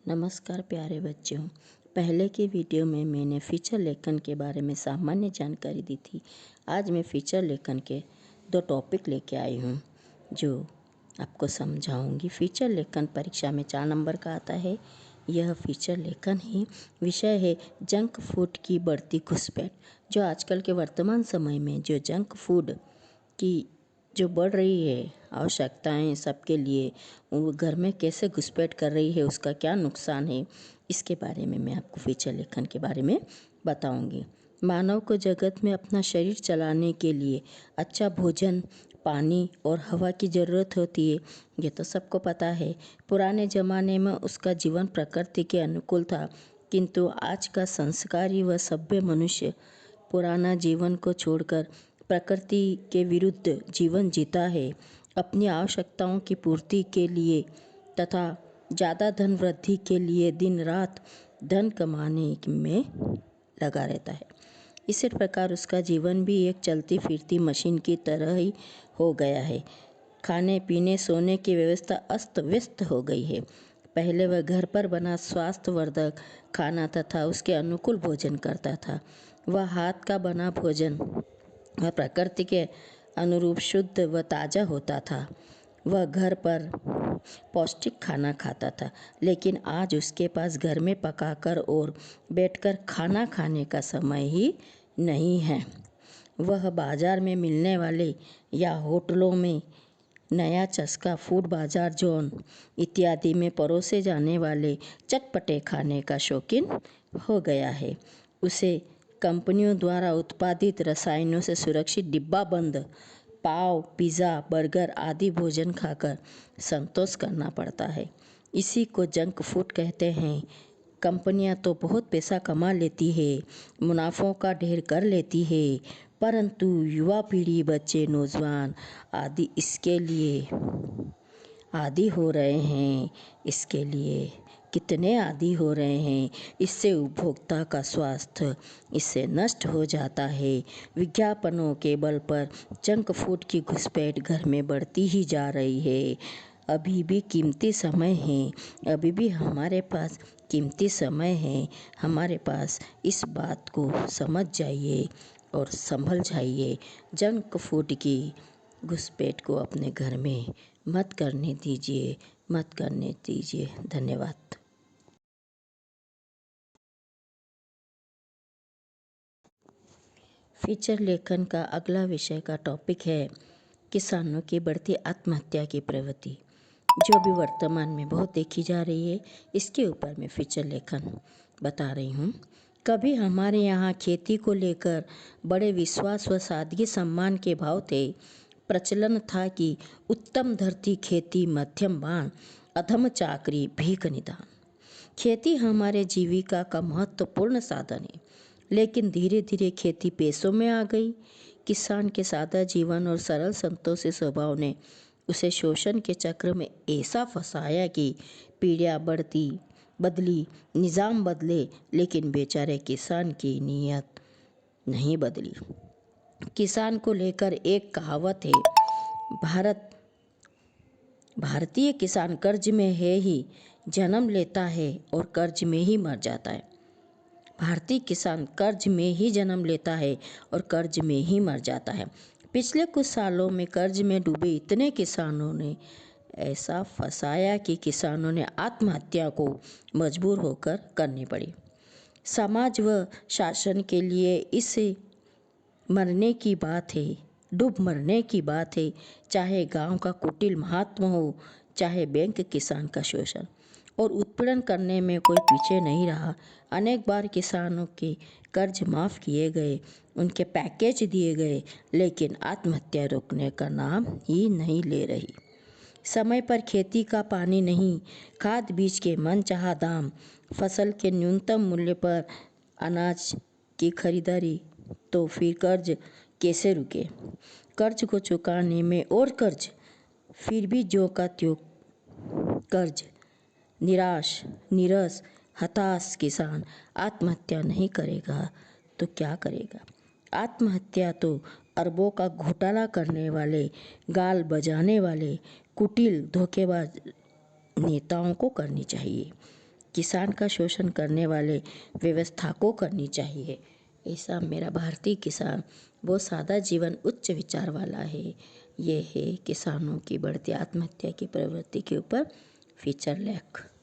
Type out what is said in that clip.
नमस्कार प्यारे बच्चों। पहले की वीडियो में मैंने फीचर लेखन के बारे में सामान्य जानकारी दी थी। आज मैं फीचर लेखन के 2 टॉपिक लेके आई हूँ जो आपको समझाऊंगी। फीचर लेखन परीक्षा में 4 नंबर का आता है। यह फीचर लेखन ही विषय है जंक फूड की बढ़ती घुसपैठ। जो आजकल के वर्तमान समय में जो जंक फूड की जो बढ़ रही है आवश्यकताएं सबके लिए, वो घर में कैसे घुसपैठ कर रही है, उसका क्या नुकसान है, इसके बारे में मैं आपको फीचर लेखन के बारे में बताऊंगी। मानव को जगत में अपना शरीर चलाने के लिए अच्छा भोजन, पानी और हवा की ज़रूरत होती है। ये तो सबको पता है। पुराने ज़माने में उसका जीवन प्रकृति के अनुकूल था, किंतु आज का संस्कारी व सभ्य मनुष्य पुराना जीवन को छोड़कर प्रकृति के विरुद्ध जीवन जीता है। अपनी आवश्यकताओं की पूर्ति के लिए तथा ज़्यादा धन वृद्धि के लिए दिन रात धन कमाने में लगा रहता है। इसी प्रकार उसका जीवन भी एक चलती फिरती मशीन की तरह ही हो गया है। खाने पीने सोने की व्यवस्था अस्त व्यस्त हो गई है। पहले वह घर पर बना स्वास्थ्यवर्धक खाना तथा उसके अनुकूल भोजन करता था। वह हाथ का बना भोजन वह प्रकृति के अनुरूप शुद्ध व ताज़ा होता था। वह घर पर पौष्टिक खाना खाता था, लेकिन आज उसके पास घर में पकाकर और बैठकर खाना खाने का समय ही नहीं है। वह बाज़ार में मिलने वाले या होटलों में नया चस्का फूड बाजार जोन इत्यादि में परोसे जाने वाले चटपटे खाने का शौकीन हो गया है। उसे कंपनियों द्वारा उत्पादित रसायनों से सुरक्षित डिब्बा बंद पाव, पिज़्ज़ा, बर्गर आदि भोजन खाकर संतोष करना पड़ता है। इसी को जंक फूड कहते हैं। कंपनियां तो बहुत पैसा कमा लेती है, मुनाफों का ढेर कर लेती है, परंतु युवा पीढ़ी, बच्चे, नौजवान आदि इसके लिए आदी हो रहे हैं। इसके लिए कितने आदी हो रहे हैं। इससे उपभोक्ता का स्वास्थ्य इससे नष्ट हो जाता है। विज्ञापनों के बल पर जंक फूड की घुसपैठ घर में बढ़ती ही जा रही है। अभी भी कीमती समय है, अभी भी हमारे पास कीमती समय है। हमारे पास इस बात को समझ जाइए और संभल जाइए। जंक फूड की घुसपैठ को अपने घर में मत करने दीजिए, मत करने दीजिए। धन्यवाद। फीचर लेखन का अगला विषय का टॉपिक है किसानों की बढ़ती आत्महत्या की प्रवृत्ति, जो भी वर्तमान में बहुत देखी जा रही है। इसके ऊपर मैं फीचर लेखन बता रही हूँ। कभी हमारे यहाँ खेती को लेकर बड़े विश्वास व सादगी सम्मान के भाव थे। प्रचलन था कि उत्तम धरती खेती, मध्यम बाण, अधम चाकरी, भीख निदान। खेती हमारे जीविका का महत्वपूर्ण साधन है, लेकिन धीरे धीरे खेती पेशों में आ गई। किसान के सादा जीवन और सरल संतोषी स्वभाव ने उसे शोषण के चक्र में ऐसा फंसाया कि पीढ़ियां बढ़ती बदली, निज़ाम बदले, लेकिन बेचारे किसान की नीयत नहीं बदली। किसान को लेकर एक कहावत है, भारतीय किसान कर्ज में है ही जन्म लेता है और कर्ज में ही मर जाता है। भारतीय किसान कर्ज में ही जन्म लेता है और कर्ज में ही मर जाता है। पिछले कुछ सालों में कर्ज में डूबे इतने किसानों ने ऐसा फंसाया कि किसानों ने आत्महत्या को मजबूर होकर करनी पड़ी। समाज व शासन के लिए इसे मरने की बात है, डूब मरने की बात है। चाहे गांव का कुटिल महात्मा हो, चाहे बैंक किसान का शोषण और उत्पीड़न करने में कोई पीछे नहीं रहा। अनेक बार किसानों के कर्ज माफ़ किए गए, उनके पैकेज दिए गए, लेकिन आत्महत्या रोकने का नाम ही नहीं ले रही। समय पर खेती का पानी नहीं, खाद बीज के मनचाहा दाम, फसल के न्यूनतम मूल्य पर अनाज की खरीदारी, तो फिर कर्ज कैसे रुके। कर्ज को चुकाने में और कर्ज, फिर भी जो का त्यों कर्ज। निराश, नीरस, हताश किसान आत्महत्या नहीं करेगा तो क्या करेगा। आत्महत्या तो अरबों का घोटाला करने वाले, गाल बजाने वाले, कुटिल धोखेबाज नेताओं को करनी चाहिए। किसान का शोषण करने वाले व्यवस्था को करनी चाहिए। ऐसा मेरा भारतीय किसान बहुत सादा जीवन उच्च विचार वाला है। ये है किसानों की बढ़ती आत्महत्या की प्रवृत्ति के ऊपर फीचर लेख।